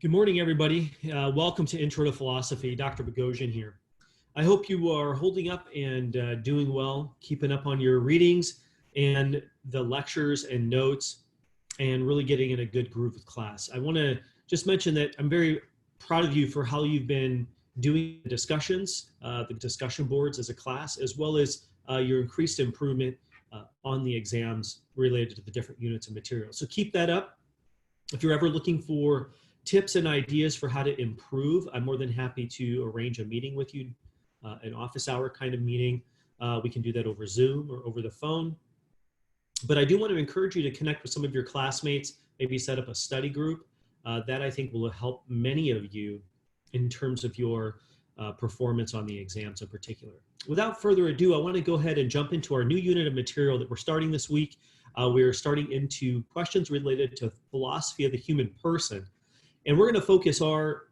Good morning, everybody. Welcome to Intro to Philosophy. Dr. Boghossian here. I hope you are holding up and doing well, keeping up on your readings and the lectures and notes, and really getting in a good groove with class. I want to just mention that I'm very proud of you for how you've been doing the discussions, the discussion boards as a class, as well as your increased improvement on the exams related to the different units of material. So keep that up. If you're ever looking for tips and ideas for how to improve, I'm more than happy to arrange a meeting with you, an office hour kind of meeting. We can do that over Zoom or over the phone. But I do want to encourage you to connect with some of your classmates, maybe set up a study group. That I think will help many of you in terms of your performance on the exams in particular. Without further ado, I want to go ahead and jump into our new unit of material that we're starting this week. We're starting into questions related to philosophy of the human person. And we're going to focus our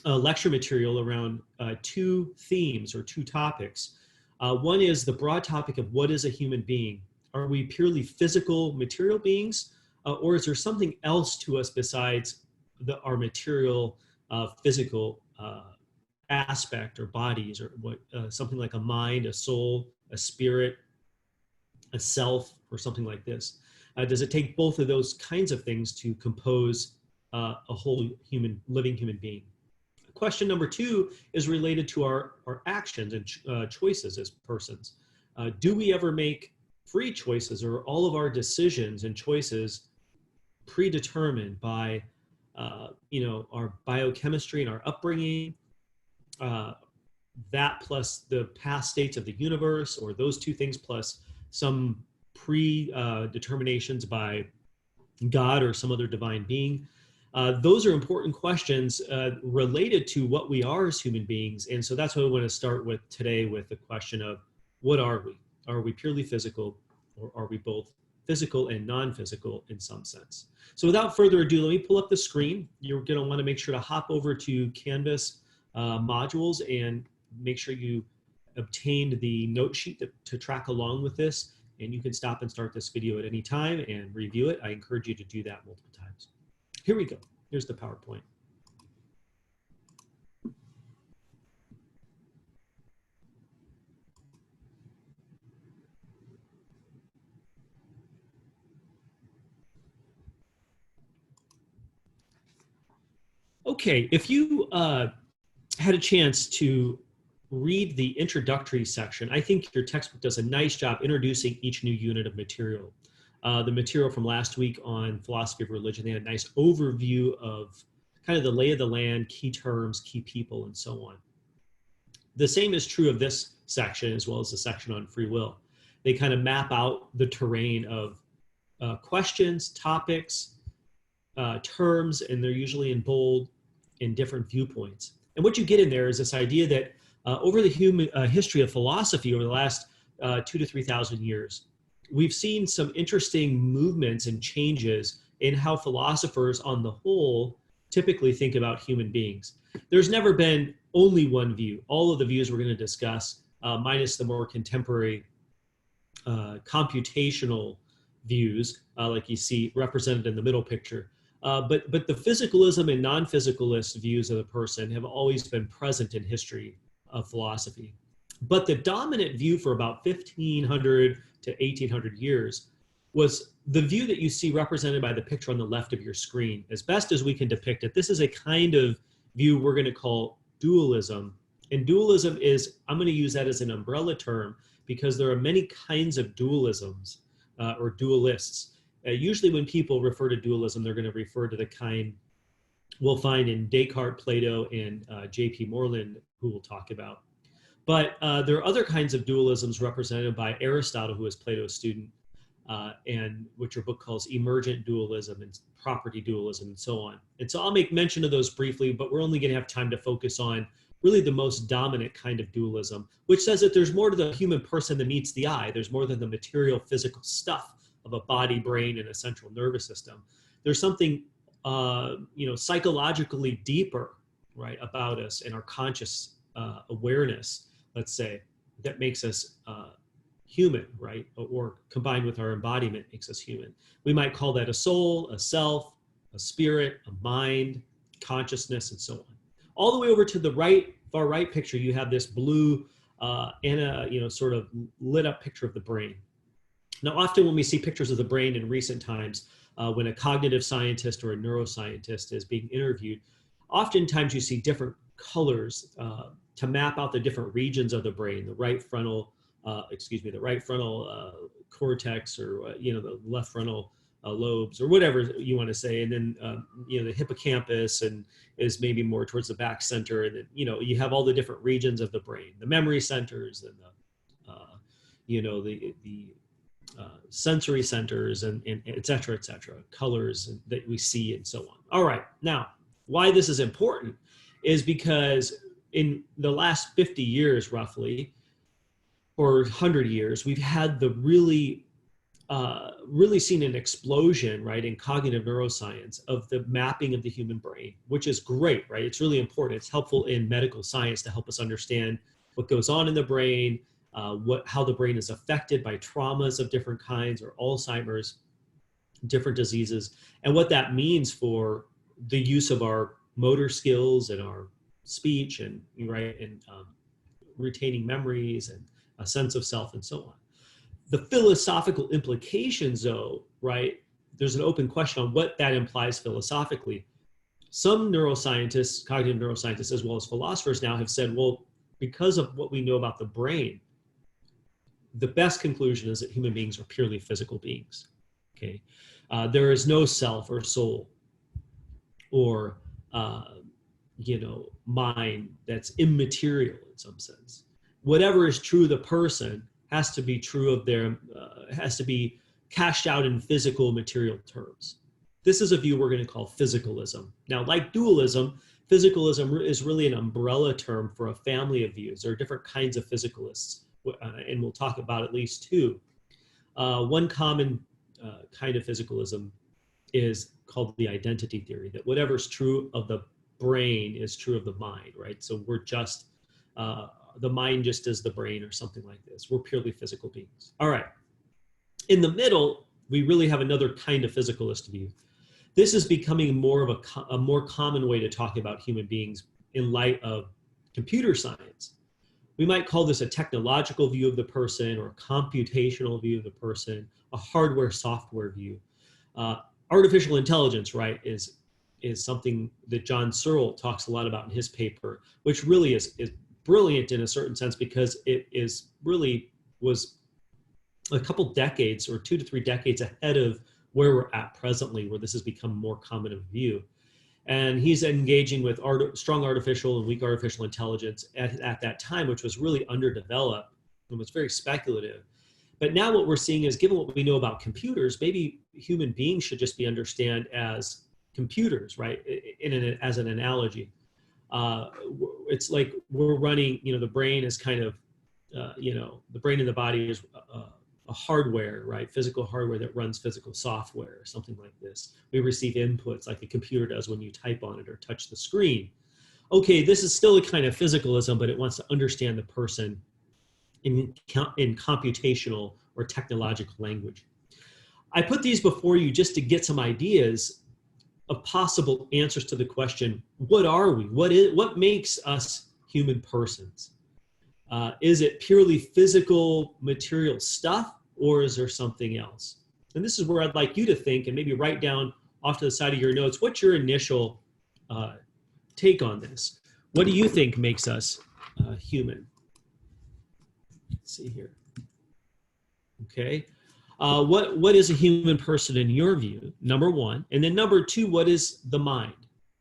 lecture material around two themes or two topics. One is the broad topic of what is a human being? Are we purely physical, material beings? Or is there something else to us besides our material, physical aspect or bodies, or what something like a mind, a soul, a spirit, a self, or something like this? Does it take both of those kinds of things to compose a whole living human being? Question number two is related to our actions and choices as persons. Do we ever make free choices, or all of our decisions and choices predetermined by our biochemistry and our upbringing, that plus the past states of the universe, or those two things plus some predeterminations by God or some other divine being? Those are important questions related to what we are as human beings. And so that's what I want to start with today, with the question of what are we? Are we purely physical, or are we both physical and non-physical in some sense? So without further ado, let me pull up the screen. You're going to want to make sure to hop over to Canvas modules and make sure you obtained the note sheet to track along with this. And you can stop and start this video at any time and review it. I encourage you to do that multiple times. Here we go. Here's the PowerPoint. Okay, if you had a chance to read the introductory section, I think your textbook does a nice job introducing each new unit of material. The material from last week on philosophy of religion, they had a nice overview of kind of the lay of the land, key terms, key people, and so on. The same is true of this section, as well as the section on free will. They kind of map out the terrain of questions, topics, terms, and they're usually in bold, in different viewpoints. And what you get in there is this idea that over the human history of philosophy over the last 2,000 to 3,000 years, we've seen some interesting movements and changes in how philosophers on the whole typically think about human beings. There's never been only one view. All of the views we're going to discuss, minus the more contemporary computational views, like you see represented in the middle picture. But the physicalism and non-physicalist views of the person have always been present in history of philosophy. But the dominant view for about 1,500 to 1,800 years was the view that you see represented by the picture on the left of your screen. As best as we can depict it, this is a kind of view we're going to call dualism. And dualism is, I'm going to use that as an umbrella term because there are many kinds of dualisms or dualists. Usually when people refer to dualism, they're going to refer to the kind we'll find in Descartes, Plato, and J.P. Moreland, who we'll talk about. But there are other kinds of dualisms represented by Aristotle, who was Plato's student, and which your book calls emergent dualism and property dualism and so on. And so I'll make mention of those briefly, but we're only going to have time to focus on really the most dominant kind of dualism, which says that there's more to the human person than meets the eye. There's more than the material, physical stuff of a body, brain, and a central nervous system. There's something, psychologically deeper, right, about us and our conscious awareness, let's say, that makes us human, right? Or combined with our embodiment makes us human. We might call that a soul, a self, a spirit, a mind, consciousness, and so on. All the way over to the right, far right picture, you have this blue and a sort of lit up picture of the brain. Now, often when we see pictures of the brain in recent times, when a cognitive scientist or a neuroscientist is being interviewed, oftentimes you see different colors to map out the different regions of the brain, the right frontal, cortex, or the left frontal lobes, or whatever you want to say, and then the hippocampus and is maybe more towards the back center, and then you have all the different regions of the brain, the memory centers, and the sensory centers, and et cetera, colors that we see, and so on. All right, now why this is important is because in the last 50 years, roughly, or 100 years, we've had the really seen an explosion, right, in cognitive neuroscience of the mapping of the human brain, which is great, right? It's really important. It's helpful in medical science to help us understand what goes on in the brain, how the brain is affected by traumas of different kinds, or Alzheimer's, different diseases, and what that means for the use of our motor skills and our speech, and retaining memories and a sense of self, and so on. The philosophical implications, though, right, there's an open question on what that implies philosophically. Some neuroscientists, cognitive neuroscientists, as well as philosophers now have said, well, because of what we know about the brain, the best conclusion is that human beings are purely physical beings, okay? There is no self or soul or, mind that's immaterial in some sense. Whatever is true of the person has to be true of has to be cashed out in physical material terms. This is a view we're going to call physicalism. Now, like dualism, physicalism is really an umbrella term for a family of views. There are different kinds of physicalists, and we'll talk about at least two. One common kind of physicalism is called the identity theory, that whatever's true of the brain is true of the mind, right? So we're just, the mind just is the brain, or something like this. We're purely physical beings. All right. In the middle, we really have another kind of physicalist view. This is becoming more of a more common way to talk about human beings in light of computer science. We might call this a technological view of the person, or a computational view of the person, a hardware-software view. Artificial intelligence, right, is something that John Searle talks a lot about in his paper, which really is brilliant in a certain sense, because it was a couple decades, or 2 to 3 decades ahead of where we're at presently, where this has become more common of view. And he's engaging with strong artificial and weak artificial intelligence at that time, which was really underdeveloped and was very speculative. But now what we're seeing is, given what we know about computers, maybe human beings should just be understood as computers, right? As an analogy. It's like we're running, the brain is kind of, the brain in the body is a hardware, right? Physical hardware that runs physical software, or something like this. We receive inputs like a computer does when you type on it or touch the screen. Okay, this is still a kind of physicalism, but it wants to understand the person in computational or technological language. I put these before you just to get some ideas of possible answers to the question, what are we? What makes us human persons? Is it purely physical, material stuff, or is there something else? And this is where I'd like you to think, and maybe write down off to the side of your notes, what's your initial take on this? What do you think makes us human? Let's see here. Okay. What is a human person in your view? Number one. And then number two, what is the mind?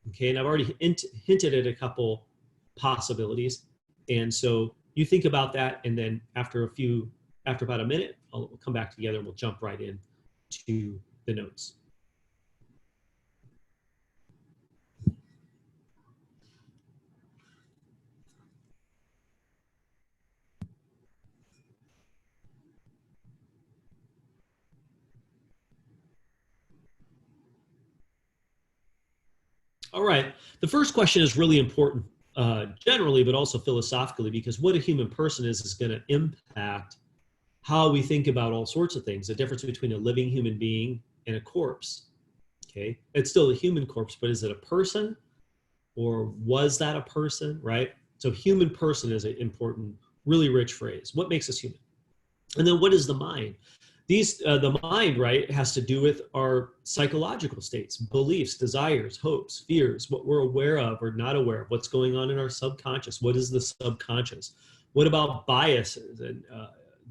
Okay. And I've already hinted at a couple possibilities. And so you think about that, and then after about a minute, we'll come back together and we'll jump right in to the notes. All right. The first question is really important generally, but also philosophically, because what a human person is going to impact how we think about all sorts of things. The difference between a living human being and a corpse. Okay. It's still a human corpse, but is it a person? or was that a person, right? So human person is an important, really rich phrase. What makes us human? And then what is the mind? The mind, right, has to do with our psychological states, beliefs, desires, hopes, fears, what we're aware of or not aware of, what's going on in our subconscious. What is the subconscious? What about biases and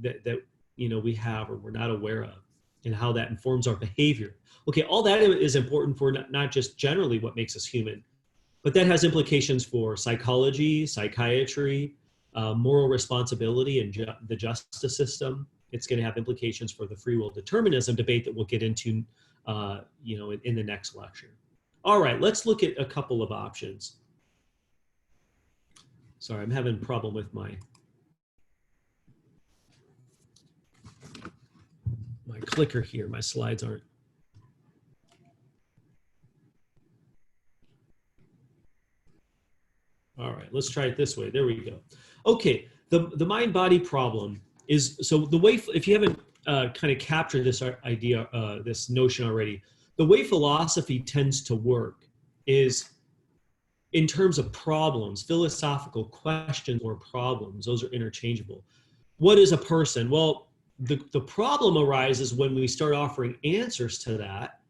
that we have or we're not aware of, and how that informs our behavior? Okay, all that is important for not just generally what makes us human, but that has implications for psychology, psychiatry, moral responsibility, and the justice system. It's going to have implications for the free will determinism debate that we'll get into, in the next lecture. All right, let's look at a couple of options. Sorry, I'm having a problem with my clicker here. My slides aren't. All right, let's try it this way. There we go. Okay, the mind-body problem is, so the way, if you haven't kind of captured this idea, this notion already, the way philosophy tends to work is in terms of problems, philosophical questions or problems. Those are interchangeable. What is a person? Well, the problem arises when we start offering answers to that,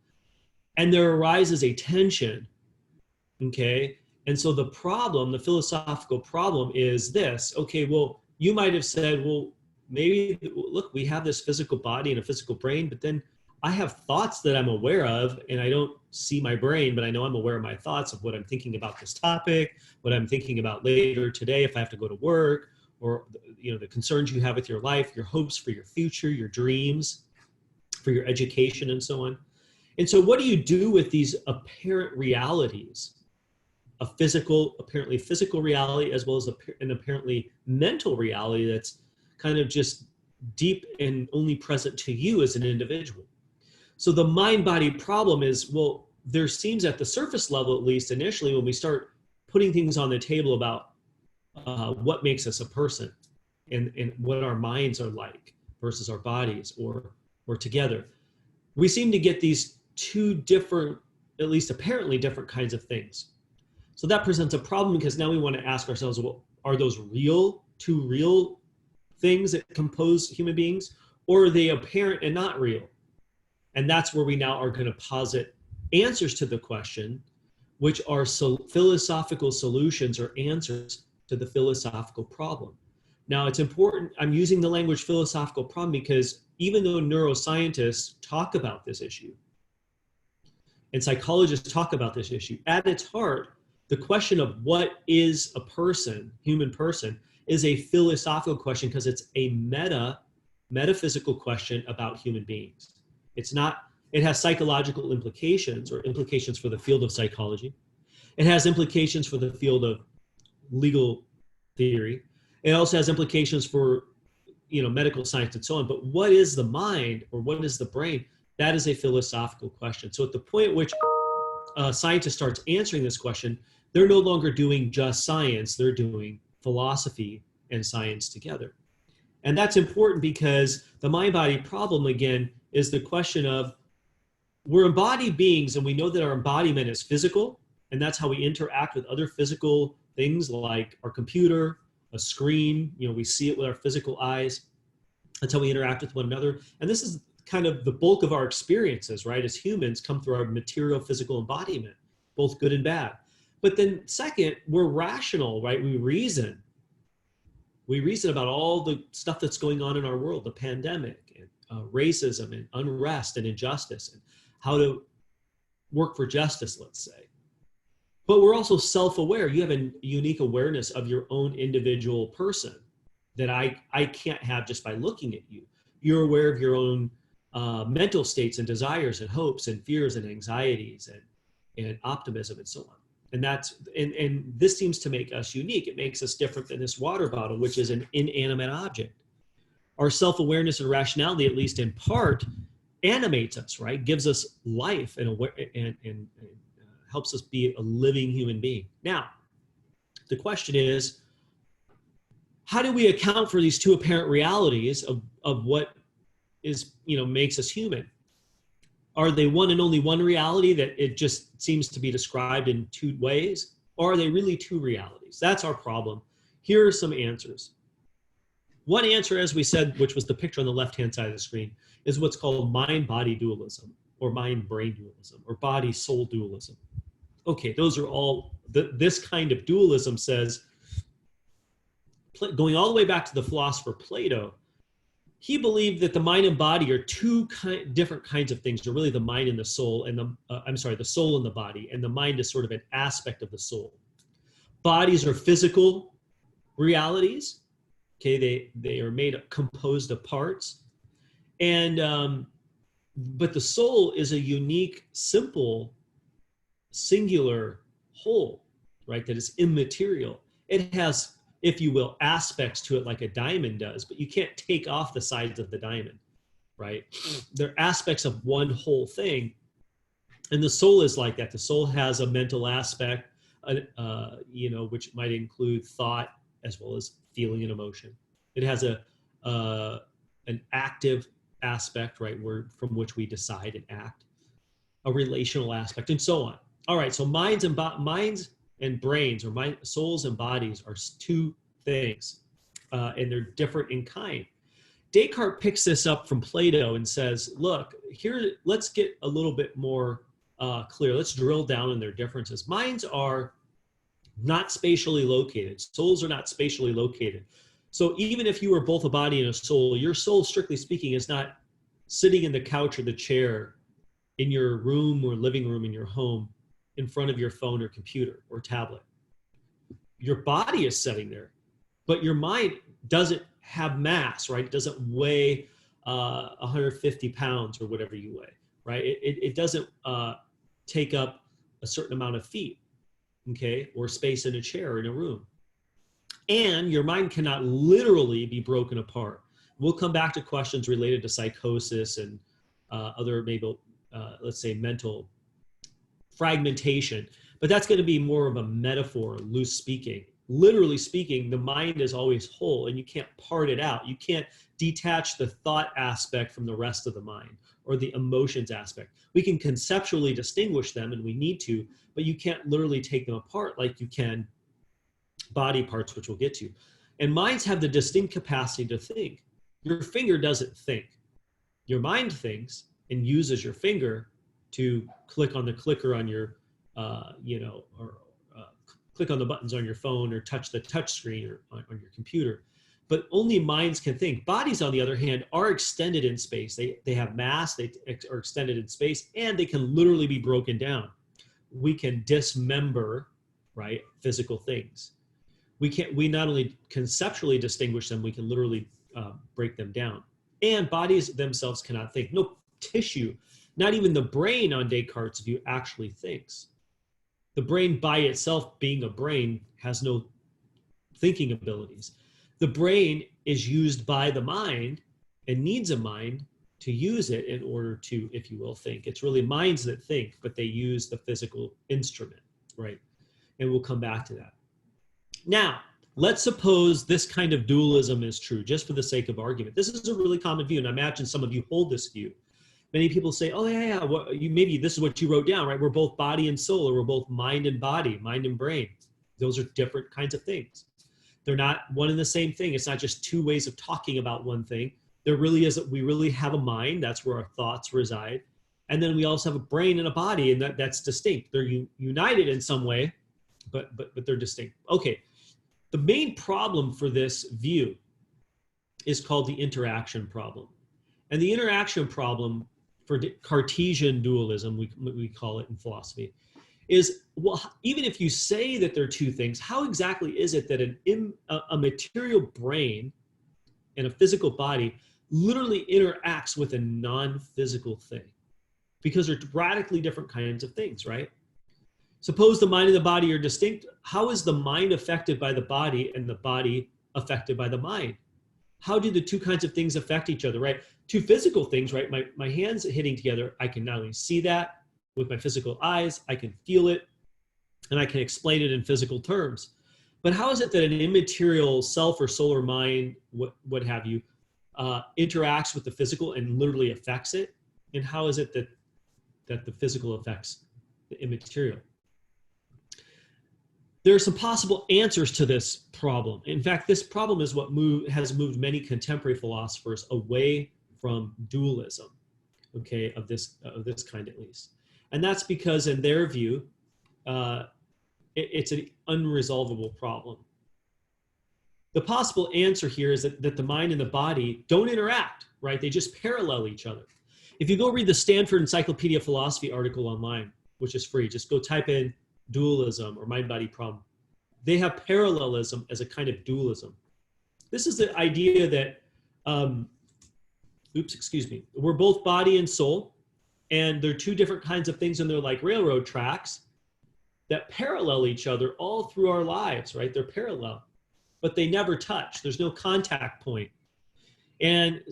and there arises a tension, okay? And so the problem, the philosophical problem is this. Okay, well, you might have said, well, maybe, look, we have this physical body and a physical brain, but then I have thoughts that I'm aware of, and I don't see my brain, but I know I'm aware of my thoughts of what I'm thinking about this topic, what I'm thinking about later today if I have to go to work, or the concerns you have with your life, your hopes for your future, your dreams, for your education, and so on. And so what do you do with these apparent realities? A apparently physical reality, as well as an apparently mental reality that's kind of just deep and only present to you as an individual. So the mind-body problem is, well, there seems at the surface level, at least initially, when we start putting things on the table about what makes us a person and what our minds are like versus our bodies or together, we seem to get these two different, at least apparently different kinds of things. So that presents a problem because now we want to ask ourselves, well, are those two real things that compose human beings, or are they apparent and not real? And that's where we now are going to posit answers to the question, which are philosophical solutions or answers to the philosophical problem. Now, it's important, I'm using the language philosophical problem because even though neuroscientists talk about this issue and psychologists talk about this issue, at its heart, the question of what is a person, human person, is a philosophical question because it's a metaphysical question about human beings. It has psychological implications or implications for the field of psychology. It has implications for the field of legal theory. It also has implications for, medical science and so on. But what is the mind or what is the brain? That is a philosophical question. So at the point at which a scientist starts answering this question, they're no longer doing just science, they're doing philosophy and science together. And that's important because the mind-body problem, again, is the question of, we're embodied beings and we know that our embodiment is physical, and that's how we interact with other physical things like our computer, a screen, we see it with our physical eyes. That's how we interact with one another. And this is kind of the bulk of our experiences, right? As humans come through our material physical embodiment, both good and bad. But then second, we're rational, right? We reason about all the stuff that's going on in our world, the pandemic and racism and unrest and injustice and how to work for justice, let's say. But we're also self-aware. You have a unique awareness of your own individual person that I can't have just by looking at you. You're aware of your own mental states and desires and hopes and fears and anxieties and optimism and so on. And this seems to make us unique. It makes us different than this water bottle, which is an inanimate object. Our self-awareness and rationality, at least in part, animates us, right? Gives us life and helps us be a living human being. Now, the question is, how do we account for these two apparent realities of what is, makes us human? Are they one and only one reality that it just seems to be described in two ways? Or are they really two realities? That's our problem. Here are some answers. One answer, as we said, which was the picture on the left-hand side of the screen, is what's called mind-body dualism, or mind-brain dualism, or body-soul dualism. Okay, those are all, this kind of dualism says, going all the way back to the philosopher Plato, he believed that the mind and body are two different kinds of things. They're really the mind and the soul, and the soul and the body, and the mind is sort of an aspect of the soul. Bodies are physical realities. Okay, they are composed of parts, and but the soul is a unique, simple, singular whole, right? That is immaterial. It has, if you will, aspects to it like a diamond does, but you can't take off the sides of the diamond, right? They're aspects of one whole thing, and the soul is like that. The soul has a mental aspect, which might include thought as well as feeling and emotion. It has an active aspect, right, from which we decide and act, a relational aspect, and so on. All right, so minds and brains, or souls and bodies, are two things, and they're different in kind. Descartes picks this up from Plato and says, look, here, let's get a little bit more clear. Let's drill down on their differences. Minds are not spatially located. Souls are not spatially located. So even if you were both a body and a soul, your soul, strictly speaking, is not sitting in the couch or the chair in your room or living room in your home in front of your phone or computer or tablet. Your body is sitting there, but your mind doesn't have mass, right? It doesn't weigh 150 pounds or whatever you weigh, right? It doesn't take up a certain amount of feet, okay, or space in a chair or in a room. And your mind cannot literally be broken apart. We'll come back to questions related to psychosis and other maybe, let's say, mental fragmentation, but that's going to be more of a metaphor, loose speaking. Literally speaking, the mind is always whole, and you can't part it out. You can't detach the thought aspect from the rest of the mind, or the emotions aspect. We can conceptually distinguish them, and we need to, but you can't literally take them apart like you can body parts, which we'll get to. And minds have the distinct capacity to think. Your finger doesn't think. Your mind thinks and uses your finger to click on the clicker on your, click on the buttons on your phone, or touch the touch screen or on your computer. But only minds can think. Bodies, on the other hand, are extended in space. They have mass, they are extended in space, and they can literally be broken down. We can dismember, right, physical things. We not only conceptually distinguish them, we can literally break them down. And bodies themselves cannot think. No tissue, not even the brain on Descartes' view, actually thinks. The brain by itself, being a brain, has no thinking abilities. The brain is used by the mind and needs a mind to use it in order to, if you will, think. It's really minds that think, but they use the physical instrument, right? And we'll come back to that. Now, let's suppose this kind of dualism is true, just for the sake of argument. This is a really common view, and I imagine some of you hold this view. Many people say, oh, yeah, well, maybe this is what you wrote down, right? We're both body and soul, or we're both mind and body, mind and brain. Those are different kinds of things. They're not one and the same thing. It's not just two ways of talking about one thing. There really is, we really have a mind. That's where our thoughts reside. And then we also have a brain and a body, and that's distinct. They're united in some way, but they're distinct. Okay. The main problem for this view is called the interaction problem. And the interaction problem for Cartesian dualism, we call it in philosophy, is, well, even if you say that they're two things, how exactly is it that a material brain and a physical body literally interacts with a non-physical thing? Because they're radically different kinds of things, right? Suppose the mind and the body are distinct. How is the mind affected by the body and the body affected by the mind? How do the two kinds of things affect each other, right? Two physical things, right? My hands hitting together, I can not only see that with my physical eyes, I can feel it, and I can explain it in physical terms. But how is it that an immaterial self or soul or mind, what have you, interacts with the physical and literally affects it? And how is it that the physical affects the immaterial? there are some possible answers to this problem. In fact, this problem is what has moved many contemporary philosophers away from dualism, okay, of this kind at least. And that's because in their view, it's an unresolvable problem. The possible answer here is that the mind and the body don't interact, right? They just parallel each other. If you go read the Stanford Encyclopedia of Philosophy article online, which is free, just go type in dualism or mind-body problem. They have parallelism as a kind of dualism. This is the idea that, we're both body and soul, and they're two different kinds of things, and they're like railroad tracks that parallel each other all through our lives, right? They're parallel, but they never touch. There's no contact point. And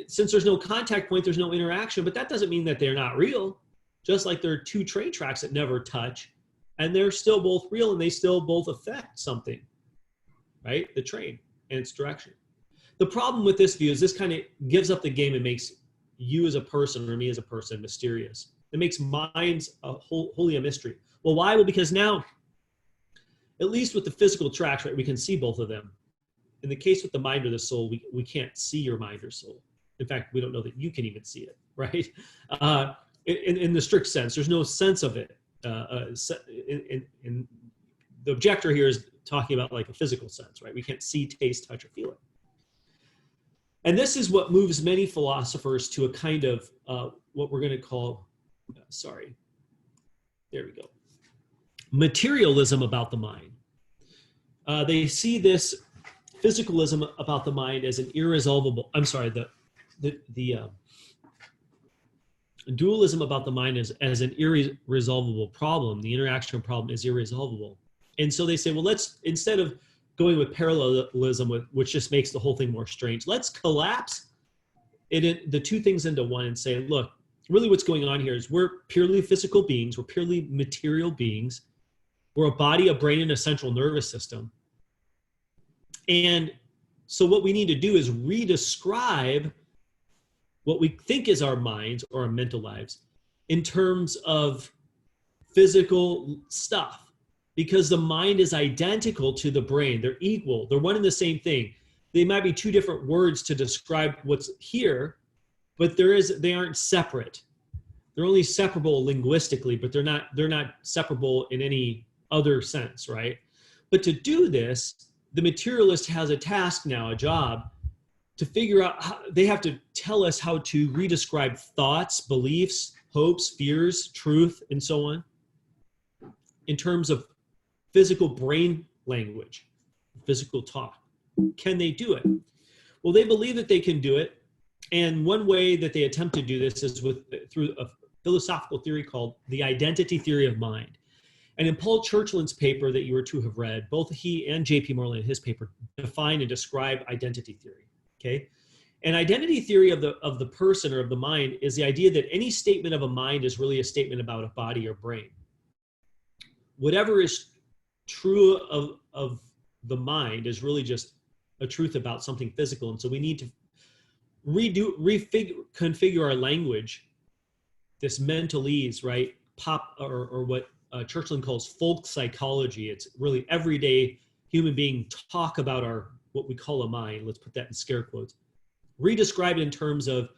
since there's no contact point, there's no interaction, but that doesn't mean that they're not real. Just like there are two train tracks that never touch, and they're still both real, and they still both affect something, right? The train and its direction. The problem with this view is this kind of gives up the game and makes you as a person or me as a person mysterious. It makes minds wholly a mystery. Well, why? Well, because now, at least with the physical tracks, right, we can see both of them. In the case with the mind or the soul, we can't see your mind or soul. In fact, we don't know that you can even see it, right? In the strict sense, there's no sense of it. In the objector here is talking about like a physical sense, right? We can't see, taste, touch, or feel it. And this is what moves many philosophers to a kind of what we're going to call, there we go, materialism about the mind. They see this physicalism about the mind as an irresolvable, dualism about the mind as an irresolvable problem. The interaction problem is irresolvable. And so they say, well, let's, instead of going with parallelism, which just makes the whole thing more strange, let's collapse the two things into one and say, look, really what's going on here is we're purely physical beings, we're purely material beings, we're a body, a brain, and a central nervous system. And so what we need to do is redescribe what we think is our minds or our mental lives in terms of physical stuff, because the mind is identical to the brain. They're equal. They're one and the same thing. They might be two different words to describe what's here, but they aren't separate. They're only separable linguistically, but they're not separable in any other sense, right? But to do this, the materialist has a task now, a job, to figure out how they have to tell us how to redescribe thoughts, beliefs, hopes, fears, truth, and so on in terms of physical brain language, physical talk. Can they do it? Well, they believe that they can do it. And one way that they attempt to do this is through a philosophical theory called the identity theory of mind. And in Paul Churchland's paper that you were to have read, both he and J.P. Moreland in his paper define and describe identity theory. Okay, and identity theory of the person or of the mind is the idea that any statement of a mind is really a statement about a body or brain. Whatever is true of the mind is really just a truth about something physical, and so we need to reconfigure our language, this mentalese, right? Or what Churchland calls folk psychology. It's really everyday human being talk about what we call a mind. Let's put that in scare quotes. Redescribe it in terms of,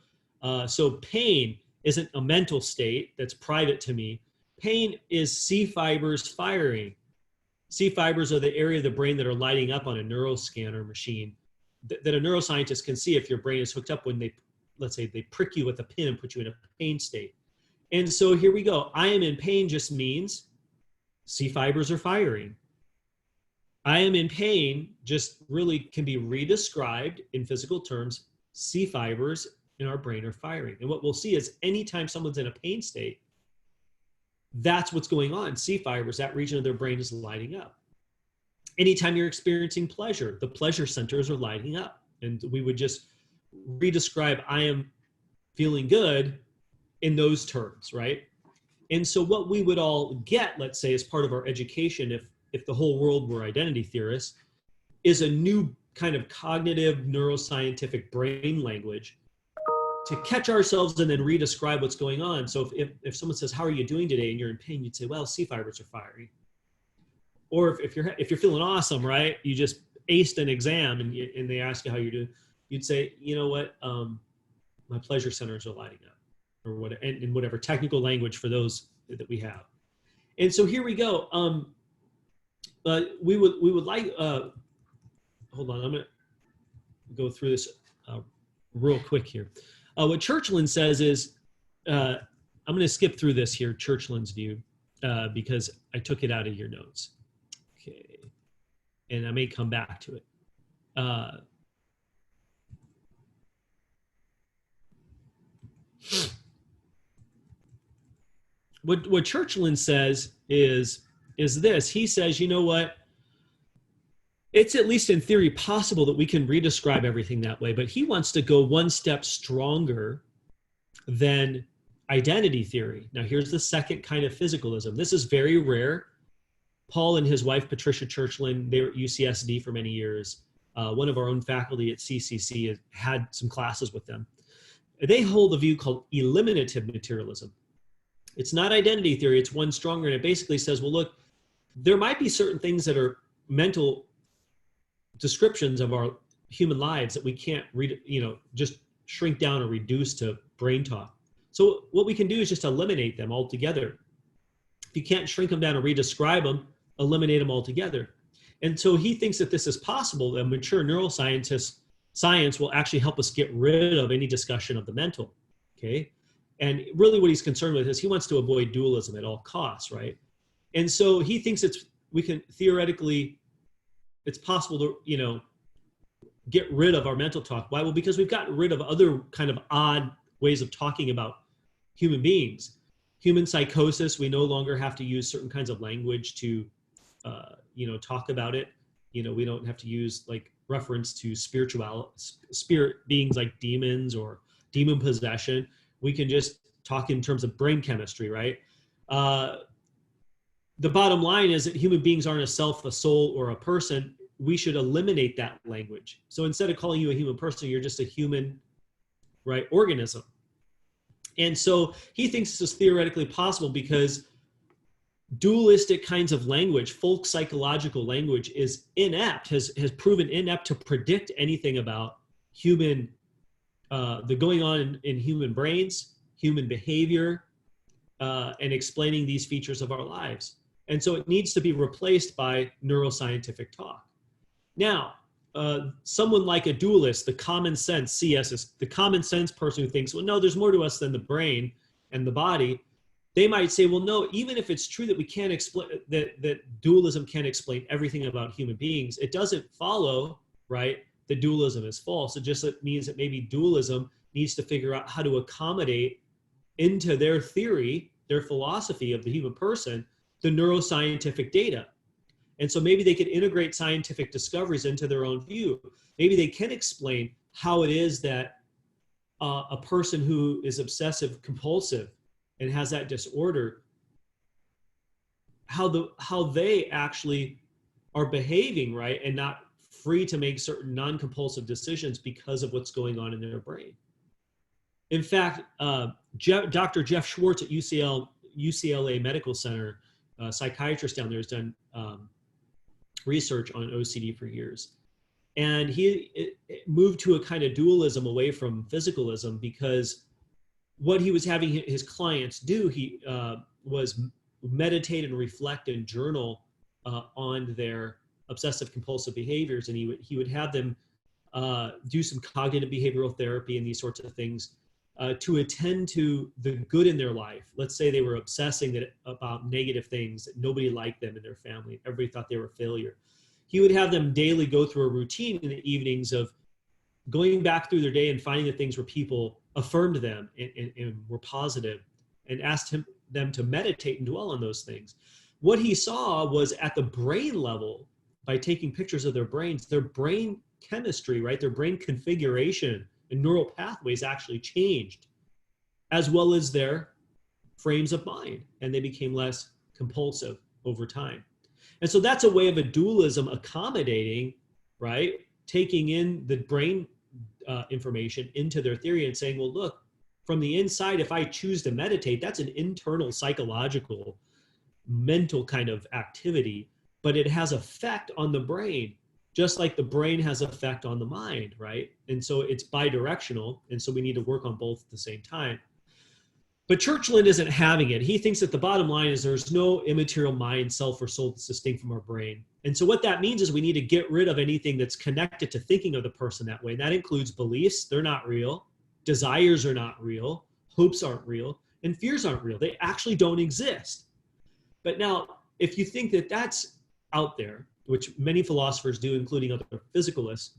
so pain isn't a mental state that's private to me. Pain is C fibers firing. C fibers are the area of the brain that are lighting up on a neuroscanner machine that a neuroscientist can see if your brain is hooked up when let's say they prick you with a pin and put you in a pain state. And so here we go. I am in pain just means C fibers are firing. I am in pain just really can be redescribed in physical terms. C fibers in our brain are firing. And what we'll see is anytime someone's in a pain state, that's what's going on. C fibers, that region of their brain is lighting up. Anytime you're experiencing pleasure, the pleasure centers are lighting up. And we would just redescribe I am feeling good in those terms, right? And so what we would all get, let's say, as part of our education, if the whole world were identity theorists, is a new kind of cognitive neuroscientific brain language to catch ourselves and then redescribe what's going on. So if someone says, how are you doing today? And you're in pain, you'd say, well, C fibers are firing. or if you're feeling awesome, right? You just aced an exam and they ask you how you're doing. You'd say, you know what, my pleasure centers are lighting up, or whatever, and in whatever technical language for those that we have. And so here we go. We would like, hold on, I'm gonna go through this real quick here. What Churchland says is, I'm gonna skip through this here, Churchland's view, because I took it out of your notes. Okay, and I may come back to it. What Churchland says is this. He says, you know what? It's at least in theory possible that we can redescribe everything that way, but he wants to go one step stronger than identity theory. Now, here's the second kind of physicalism. This is very rare. Paul and his wife, Patricia Churchland, they were at UCSD for many years. One of our own faculty at CCC had some classes with them. They hold a view called eliminative materialism. It's not identity theory, it's one stronger, and it basically says, well, look, there might be certain things that are mental descriptions of our human lives that we can't just shrink down or reduce to brain talk. So what we can do is just eliminate them altogether. If you can't shrink them down or redescribe them, eliminate them altogether. And so he thinks that this is possible, that mature science will actually help us get rid of any discussion of the mental, okay? And really what he's concerned with is he wants to avoid dualism at all costs, right? And so he thinks it's possible to, get rid of our mental talk. Why? Well, because we've gotten rid of other kind of odd ways of talking about human beings. Human psychosis, we no longer have to use certain kinds of language to, talk about it. We don't have to use like reference to spirit beings like demons or demon possession. We can just talk in terms of brain chemistry, right? The bottom line is that human beings aren't a self, a soul, or a person. We should eliminate that language. So instead of calling you a human person, you're just a human, right, organism. And so he thinks this is theoretically possible because dualistic kinds of language, folk psychological language, is inept, has proven inept to predict anything about human, the going on in human brains, human behavior, and explaining these features of our lives. And so it needs to be replaced by neuroscientific talk. Now, someone like a dualist, the common sense, CS is the common sense person who thinks, well, no, there's more to us than the brain and the body. They might say, well, no, even if it's true that we can't explain, that dualism can't explain everything about human beings, it doesn't follow, right, that dualism is false. It just means that maybe dualism needs to figure out how to accommodate into their theory, their philosophy of the human person, the neuroscientific data. And so maybe they could integrate scientific discoveries into their own view. Maybe they can explain how it is that a person who is obsessive compulsive and has that disorder, how they actually are behaving, right, and not free to make certain non-compulsive decisions because of what's going on in their brain. In fact, Dr. Jeff Schwartz at UCLA Medical Center, a psychiatrist down there, has done research on OCD for years. And he moved to a kind of dualism away from physicalism because what he was having his clients do, he was meditate and reflect and journal on their obsessive compulsive behaviors. And he would have them do some cognitive behavioral therapy and these sorts of things to attend to the good in their life. Let's say they were obsessing about negative things, that nobody liked them in their family. Everybody thought they were a failure. He would have them daily go through a routine in the evenings of going back through their day and finding the things where people affirmed them and were positive, and asked them to meditate and dwell on those things. What he saw was at the brain level, by taking pictures of their brains, their brain chemistry, right, their brain configuration and neural pathways actually changed, as well as their frames of mind, and they became less compulsive over time. And so that's a way of a dualism accommodating, right, taking in the brain information into their theory and saying, well, look, from the inside, if I choose to meditate, that's an internal psychological, mental kind of activity but it has effect on the brain, just like the brain has effect on the mind, right? And so it's bidirectional, and so we need to work on both at the same time. But Churchland isn't having it. He thinks that the bottom line is there's no immaterial mind, self, or soul that's distinct from our brain. And so what that means is we need to get rid of anything that's connected to thinking of the person that way. And that includes beliefs. They're not real. Desires are not real. Hopes aren't real. And fears aren't real. They actually don't exist. But now, if you think that that's out there, which many philosophers do, including other physicalists,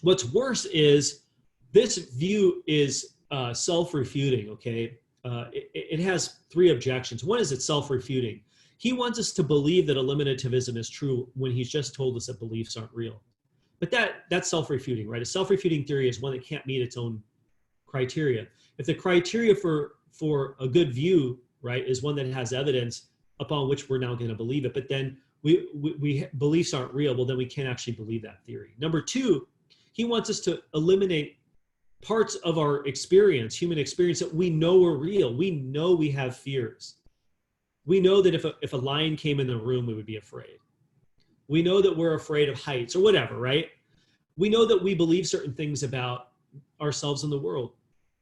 what's worse is this view is self-refuting, okay? It has three objections. One is it's self-refuting. He wants us to believe that eliminativism is true when he's just told us that beliefs aren't real. But that's self-refuting, right? A self-refuting theory is one that can't meet its own criteria. If the criteria for a good view, right, is one that has evidence upon which we're now going to believe it, but then we beliefs aren't real, well, then we can't actually believe that theory. Number two, he wants us to eliminate parts of our experience, human experience, that we know are real. We know we have fears. We know that if a lion came in the room, we would be afraid. We know that we're afraid of heights or whatever, right? We know that we believe certain things about ourselves in the world.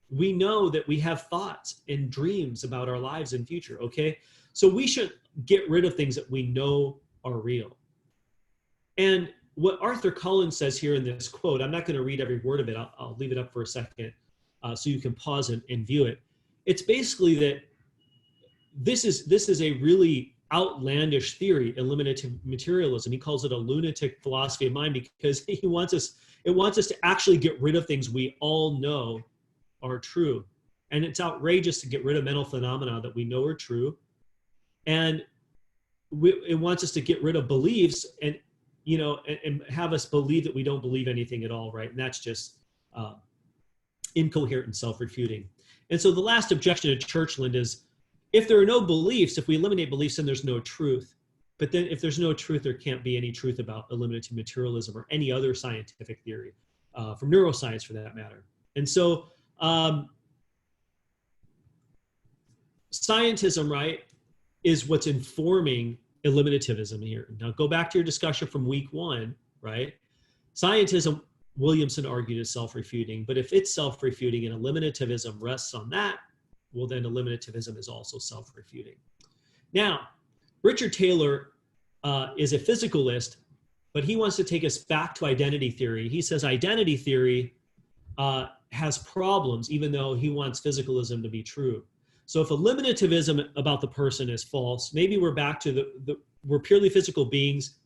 We know that we have thoughts and dreams about our lives and future, okay? So we should get rid of things that we know are real. And what Arthur Collins says here in this quote, I'm not going to read every word of it. I'll leave it up for a second so you can pause and view it. It's basically that this is a really outlandish theory, eliminative materialism. He calls it a lunatic philosophy of mind because it wants us to actually get rid of things we all know are true. And it's outrageous to get rid of mental phenomena that we know are true. And it wants us to get rid of beliefs and have us believe that we don't believe anything at all, right? And that's just incoherent and self-refuting. And so the last objection to Churchland is, if there are no beliefs, if we eliminate beliefs, then there's no truth. But then if there's no truth, there can't be any truth about eliminative materialism or any other scientific theory, from neuroscience for that matter. And so scientism, right, is what's informing eliminativism here. Now go back to your discussion from week one, right? Scientism, Williamson argued, is self-refuting, but if it's self-refuting and eliminativism rests on that, well, then eliminativism is also self-refuting. Now, Richard Taylor is a physicalist, but he wants to take us back to identity theory. He says identity theory has problems, even though he wants physicalism to be true. So if eliminativism about the person is false, maybe we're back to we're purely physical beings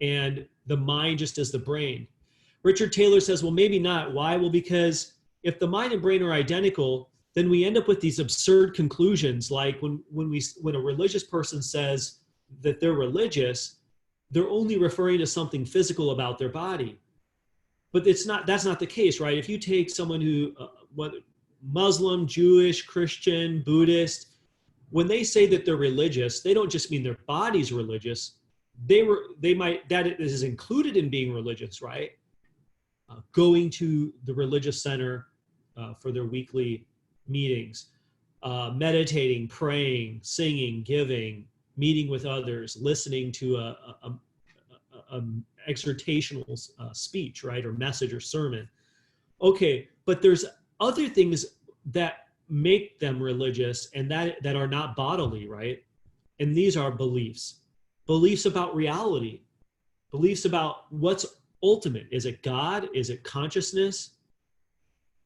and the mind just is the brain. Richard Taylor says, well, maybe not. Why? Well, because if the mind and brain are identical, then we end up with these absurd conclusions. Like when a religious person says that they're religious, they're only referring to something physical about their body. But that's not the case, right? If you take someone who, Muslim, Jewish, Christian, Buddhist, when they say that they're religious, they don't just mean their body's religious. That is included in being religious, right? Going to the religious center for their weekly meetings, meditating, praying, singing, giving, meeting with others, listening to a exhortational speech, right, or message or sermon. Okay, but there's other things that make them religious and that are not bodily, right? And these are beliefs about reality, beliefs about what's ultimate. Is it God? Is it consciousness?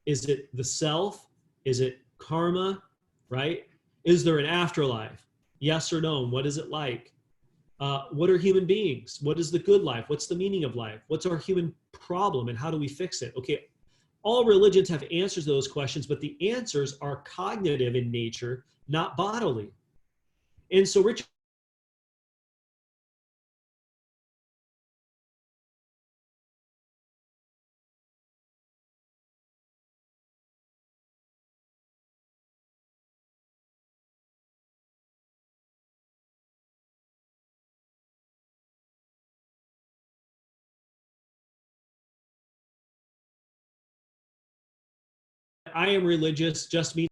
Is it the self? Is it karma, right? Is there an afterlife? Yes or no? What is it like? What are human beings? What is the good life? What's the meaning of life? What's our human problem and how do we fix it? Okay, all religions have answers to those questions, but the answers are cognitive in nature, not bodily. And so Richard I am religious just means